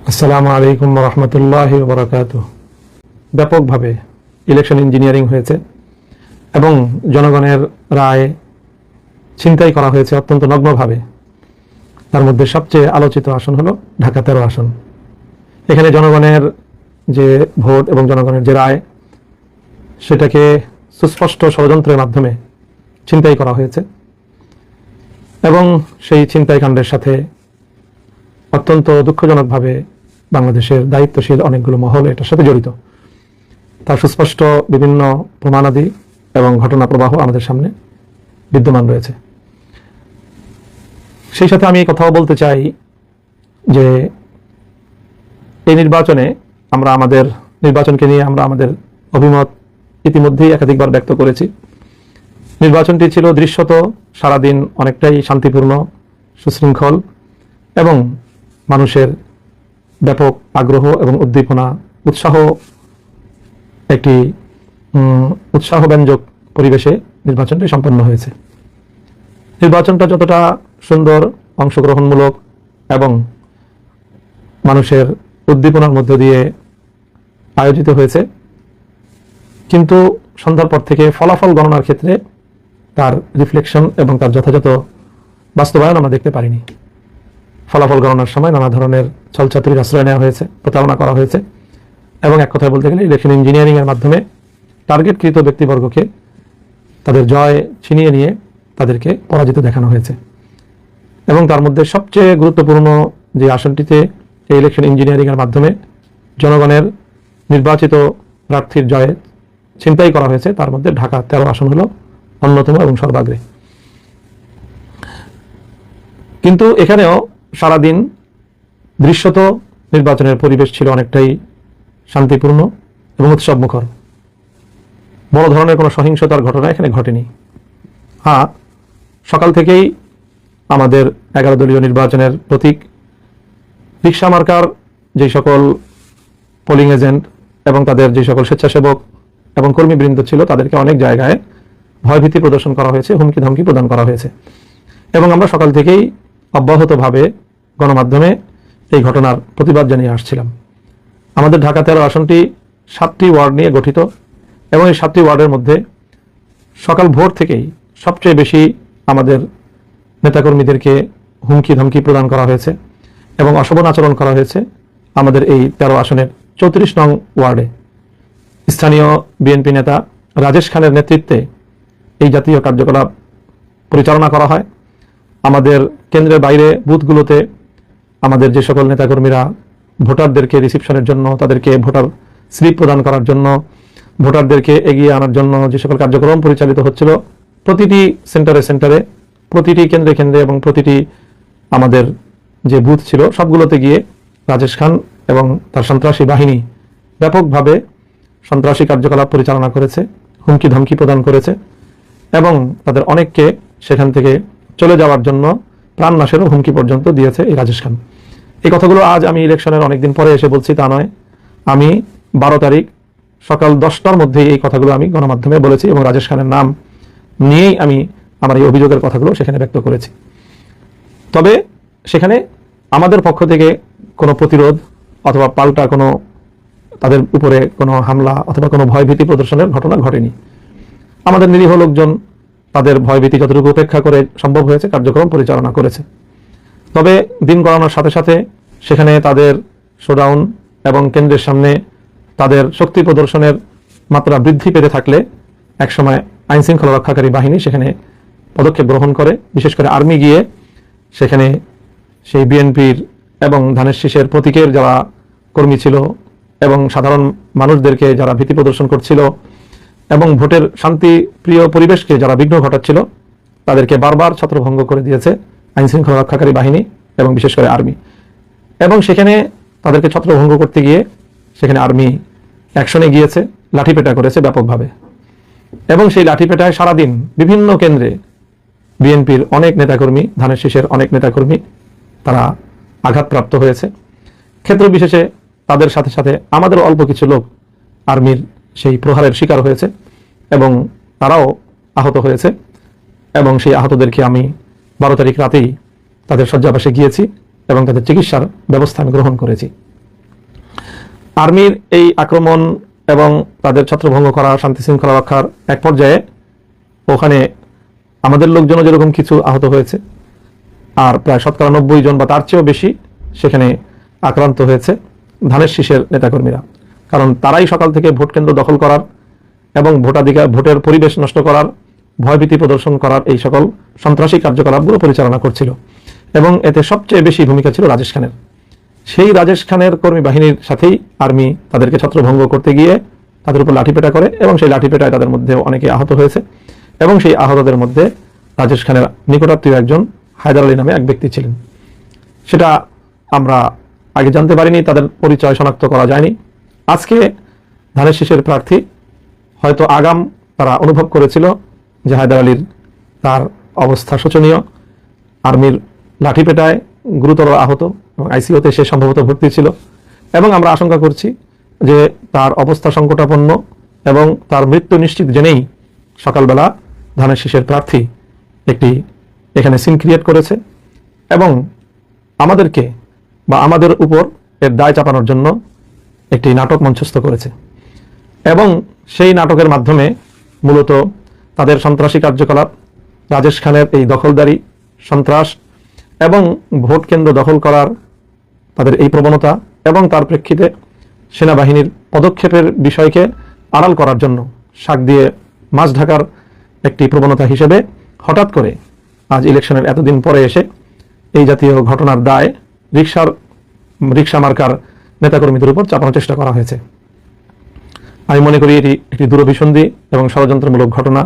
আসসালামু আলাইকুম রহমতুল্লাহি ওয়া বারাকাতুহু। ব্যাপকভাবে ইলেকশন ইঞ্জিনিয়ারিং হয়েছে এবং জনগণের রায় ছিনতাই করা হয়েছে অত্যন্ত নগ্নভাবে। তার মধ্যে সবচেয়ে আলোচিত আসন হলো ঢাকা 13 আসন। এখানে জনগণের যে ভোট এবং জনগণের যে রায়, সেটাকে সুস্পষ্ট ষড়যন্ত্রের মাধ্যমে ছিনতাই করা হয়েছে এবং সেই ছিনতাই কাণ্ডের সাথে অত্যন্ত দুঃখজনকভাবে বাংলাদেশের দায়িত্বশীল অনেকগুলো মহল এটার সাথে জড়িত। তার সুস্পষ্ট বিভিন্ন প্রমাণাদি এবং ঘটনা প্রবাহ আমাদের সামনে বিদ্যমান রয়েছে। সেই সাথে আমি এই কথাও বলতে চাই যে এই নির্বাচনে আমরা আমাদের নির্বাচনকে নিয়ে আমরা আমাদের অভিমত ইতিমধ্যেই একাধিকবার ব্যক্ত করেছি। নির্বাচনটি ছিল দৃশ্যত সারাদিন অনেকটাই শান্তিপূর্ণ, সুশৃঙ্খল এবং মানুষের ব্যাপক আগ্রহ এবং উদ্দীপনা একটি উৎসাহব্যঞ্জক পরিবেশে নির্বাচনটি সম্পন্ন হয়েছে। নির্বাচনটা যতটা সুন্দর, অংশগ্রহণমূলক এবং মানুষের উদ্দীপনার মধ্য দিয়ে আয়োজিত হয়েছে, কিন্তু সন্ধ্যার পর থেকে ফলাফল গণনার ক্ষেত্রে তার রিফ্লেকশন এবং তার যথাযথ বাস্তবায়ন আমরা দেখতে পারিনি। ফলাফল গণনার সময় নানা ধরনের ছলচাতুরির আশ্রয় নেওয়া হয়েছে, প্রতারণা করা হয়েছে এবং এক কথায় বলতে গেলে ইলেকশন ইঞ্জিনিয়ারিংয়ের মাধ্যমে টার্গেটকৃত ব্যক্তিবর্গকে তাদের জয় ছিনিয়ে নিয়ে তাদেরকে পরাজিত দেখানো হয়েছে। এবং তার মধ্যে সবচেয়ে গুরুত্বপূর্ণ যে আসনটিতে এই ইলেকশন ইঞ্জিনিয়ারিংয়ের মাধ্যমে জনগণের নির্বাচিত প্রার্থীর জয়ে ছিনতাই করা হয়েছে, তার মধ্যে ঢাকা 13 আসন হলো অন্যতম এবং সর্বাগ্রে। কিন্তু এখানেও সারাদিন দৃশ্যত নির্বাচনের পরিবেশ ছিল অনেকটাই শান্তিপূর্ণ এবং উৎসবমুখর। বড় ধরনের কোনো সহিংসতার ঘটনা এখানে ঘটেনি। হ্যাঁ, সকাল থেকেই আমাদের 11 দলীয় নির্বাচনের প্রতীক রিকশা মার্কার যে সকল পোলিং এজেন্ট এবং তাদের যে সকল স্বেচ্ছাসেবক এবং কর্মীবৃন্দ ছিল, তাদেরকে অনেক জায়গায় ভয়ভীতি প্রদর্শন করা হয়েছে, হুমকি ধমকি প্রদান করা হয়েছে। এবং আমরা সকাল থেকেই অব্যাহতভাবে গণমাধ্যমে এই ঘটনার প্রতিবাদ জানিয়ে আসছিলাম। আমাদের ঢাকা 13 আসনটি 7টি ওয়ার্ড নিয়ে গঠিত এবং এই 7টি ওয়ার্ডের মধ্যে সকাল ভোর থেকেই সবচেয়ে বেশি আমাদের নেতাকর্মীদেরকে হুমকি ধমকি প্রদান করা হয়েছে এবং অশোভন আচরণ করা হয়েছে আমাদের এই 13 আসনের 34 নং ওয়ার্ডে। স্থানীয় বিএনপি নেতা রাজেশ খানের নেতৃত্বে এই জাতীয় কার্যকলাপ পরিচালনা করা হয়। আমাদের কেন্দ্রের বাইরে বুথগুলোতে আমাদের যে সকল নেতাকর্মীরা ভোটারদেরকে রিসিপশনের জন্য, তাদেরকে ভোটার স্লিপ প্রদান করার জন্য, ভোটারদেরকে এগিয়ে আনার জন্য যে সকল কার্যক্রম পরিচালিত হচ্ছিল, প্রতিটি সেন্টারে, প্রতিটি কেন্দ্রে এবং প্রতিটি আমাদের যে বুথ ছিল সবগুলোতে গিয়ে রাজেশ খান এবং তার সন্ত্রাসী বাহিনী ব্যাপকভাবে সন্ত্রাসী কার্যকলাপ পরিচালনা করেছে, হুমকি ধমকি প্রদান করেছে এবং তাদের অনেককে সেখান থেকে চলে যাওয়ার জন্য প্রাণনাশেরও হুমকি পর্যন্ত দিয়েছে এই রাজেশ খান। এই কথাগুলো আজ আমি ইলেকশনের অনেকদিন পরে এসে বলছি তা নয়। আমি 12 তারিখ সকাল 10টার মধ্যেই এই কথাগুলো আমি গণমাধ্যমে বলেছি এবং রাজেশ খানের নাম নিয়েই আমি আমার এই অভিযোগের কথাগুলো সেখানে ব্যক্ত করেছি। তবে সেখানে আমাদের পক্ষ থেকে কোনো প্রতিরোধ অথবা পাল্টা কোনো তাদের উপরে কোনো হামলা অথবা কোনো ভয়ভীতি প্রদর্শনের ঘটনা ঘটেনি। আমাদের নিরীহ লোকজন তাদের ভয়ভীতি যতটুকু উপেক্ষা করে সম্ভব হয়েছে কার্যক্রম পরিচালনা করেছে। তবে দিন গড়ানোর সাথে সাথে সেখানে তাদের শোডাউন এবং কেন্দ্রের সামনে তাদের শক্তি প্রদর্শনের মাত্রা বৃদ্ধি পেতে থাকলে একসময় আইনশৃঙ্খলা রক্ষাকারী বাহিনী সেখানে পদক্ষেপ গ্রহণ করে, বিশেষ করে আর্মি গিয়ে সেখানে সেই বিএনপির এবং ধানের শীষের প্রতীকের যারা কর্মী ছিল এবং সাধারণ মানুষদেরকে যারা ভীতি প্রদর্শন করছিল এবং ভোটের শান্তিপ্রিয় পরিবেশকে যারা বিঘ্ন ঘটাচ্ছিল, তাদেরকে বারবার ছত্রভঙ্গ করে দিয়েছে আইনশৃঙ্খলা রক্ষাকারী বাহিনী এবং বিশেষ করে আর্মি। এবং সেখানে তাদেরকে ছত্রভঙ্গ করতে গিয়ে সেখানে আর্মি অ্যাকশনে গিয়েছে, লাঠিপেটা করেছে ব্যাপকভাবে। এবং সেই লাঠিপেটায় সারাদিন বিভিন্ন কেন্দ্রে বিএনপির অনেক নেতাকর্মী, ধানের শীষের অনেক নেতাকর্মী তারা আঘাতপ্রাপ্ত হয়েছে। ক্ষেত্র বিশেষে তাদের সাথে সাথে আমাদের অল্প কিছু লোক আর্মির সেই প্রহারের শিকার হয়েছে এবং তারাও আহত হয়েছে। এবং সেই আহতদেরকে আমি 12 তারিখ রাতেই তাদের শয্যাবাসে গিয়েছি এবং তাদের চিকিৎসার ব্যবস্থা আমি গ্রহণ করেছি। আর্মির এই আক্রমণ এবং তাদের ছত্রভঙ্গ করা, শান্তি শৃঙ্খলা রক্ষার এক পর্যায়ে ওখানে আমাদের লোকজনও যেরকম কিছু আহত হয়েছে, আর প্রায় 90% জন বা তার চেয়েও বেশি সেখানে আক্রান্ত হয়েছে ধানের শীষের নেতাকর্মীরা। কারণ তারাই সকাল থেকে ভোট কেন্দ্র দখল করার এবং ভোটের পরিবেশ নষ্ট করার, ভয়ভীতি প্রদর্শন করার এই সকল সন্ত্রাসী কার্যকলাপগুলো পরিচালনা করছিল। এবং এতে সবচেয়ে বেশি ভূমিকা ছিল রাজেশ খানের। সেই রাজেশ খানের কর্মী বাহিনীর সাথেই আর্মি তাদেরকে ছত্রভঙ্গ করতে গিয়ে তাদের উপর লাঠিপেটা করে, এবং সেই লাঠিপেটায় তাদের মধ্যে অনেকে আহত হয়েছে। এবং সেই আহতদের মধ্যে রাজেশ খানের নিকটাত্মীয় একজন হায়দার আলী নামে এক ব্যক্তি ছিলেন। সেটা আমরা আগে জানতে পারিনি, তাদের পরিচয় শনাক্ত করা যায়নি। আজকে ধানের শীষের প্রার্থী হয়তো আগাম তারা অনুভব করেছিল যে হায়দার আলীর তার অবস্থা শোচনীয়, আর্মির লাঠিপেটায় গুরুতর আহত এবং আইসিইউতে সে সম্ভবত ভর্তি ছিল, এবং আমরা আশঙ্কা করছি যে তার অবস্থা সংকটাপন্ন এবং তার মৃত্যু নিশ্চিত জেনেই সকালবেলা ধানের শীষের প্রার্থী একটি এখানে সিন ক্রিয়েট করেছে এবং আমাদেরকে বা আমাদের উপর এর দায় চাপানোর জন্য একটি নাটক মঞ্চস্থ করেছে। এবং সেই নাটকের মাধ্যমে মূলত তাদের সন্ত্রাসী কার্যকলাপ, রাজেশ খানের এই দখলদারি, সন্ত্রাস এবং ভোট কেন্দ্র দখল করার তাদের এই প্রবণতা এবং তার প্রেক্ষিতে সেনাবাহিনীর পদক্ষেপের বিষয়কে আড়াল করার জন্য শাক দিয়ে মাছ ঢাকার একটি প্রবণতা হিসেবে হঠাৎ করে আজ ইলেকশনের এতদিন পরে এসে এই জাতীয় ঘটনার দায় রিক্সা মার্কার নেতাকর্মীদের উপর চাপানোর চেষ্টা করা হয়েছে। আমি মনে করি এটি একটি দূরভিসন্ধি এবং ষড়যন্ত্রমূলক ঘটনা।